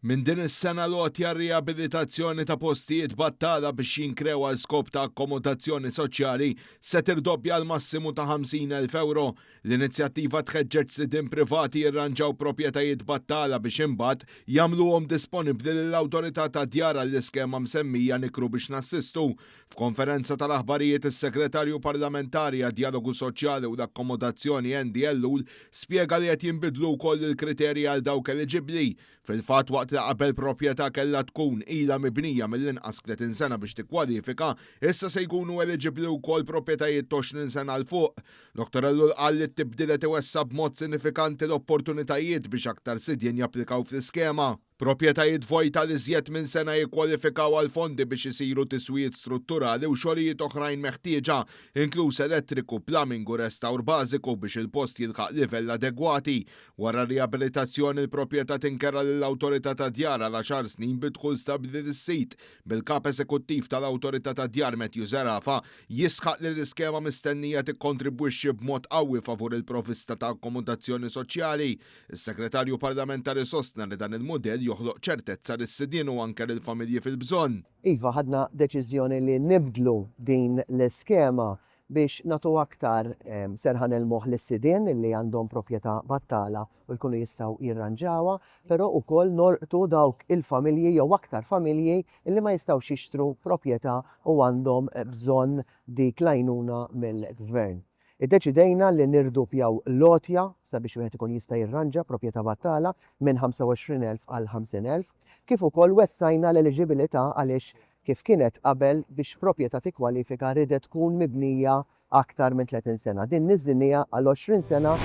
Min din is-sena lotja riabilitazzjoni ta' postijiet battala biex jinkrew għal skop ta' akkomodazzjoni soċjali se tirdoppja l-massimu ta' 50,000 euro. L-inizjattiva tħeġġeġ sidin privati jirranġaw proprjetajiet battala biex imbagħad jagħmluhom disponibbli lill-awtorità ta' djar għall-iskema msemmija nikru biex nassistu. F'konferenza tal-aħbarijiet is-Segretarju Parlamentari għad Dialogu Soċjali u l-Akkomodazzjoni Endi Ellul spjega li qed jinbidlu wkoll il-kriterji għal dawk eliġibbli. Fil-fatt waqt li qabel proprjetà kellha tkun ilha mibnija mill-inqas 30 sena biex tikkwalifika, issa se jkunu eliġibbli wkoll proprjetajiet 20 sena l fuq. Dr. Ellul qal li t-tibdila tiwessa b'mod sinifikanti l-opportunitajiet biex aktar sidjen japplikaw fl-iskema. Proprjetajiet vojta li żjed minn sena jikkwalifikaw għal fondi biex isiru tiswijiet strutturali u xogħlijiet oħrajn meħtieġa, inkluż elettriku, plumbing u restawr bażiku biex il-post jilħaq livell adegwati. Wara riabilitazzjoni l-proprjetà tinkerra lill-Awtorità ta' Djar għal 10 snin bidħul stabbli lis-sit. Bil-kap eżekuttiv tal-Awtorità ta' Djar Matthew Zerafa jisħaq li l-iskema mistennija tikkontribwixxi b'mod qawwi favur il-provvista ta' akkomodazzjoni soċjali. Is-Segretarju Parlamentari sostna li dan il-mudell joħloq ċertezza lis-sidien u anke lill-familji fil-bżonn. Iva ħadna deċiżjoni li nibdlu din l-iskema biex natu aktar serħan il-moħ lis-sidien li għandhom proprjetà battala u jkunu jistgħu jirranġawha, però wkoll norqtu dawk il-familji jew aktar familji li ma jistgħux jixtru proprjetà u għandhom bżonn dik l-għajnuna mill-gvern. Iddeċidejna li nirdupjaw lotja sabiex wieħed ikun jista' jirranġa proprjetà battala minn 25,000 għal 50,000, kif ukoll wessajna l-eliġibilità għaliex kif kienet qabel biex proprjetà tikkwalifika ridet tkun mibnija aktar minn 30 sena. Din niżżinniha għal 20 sena.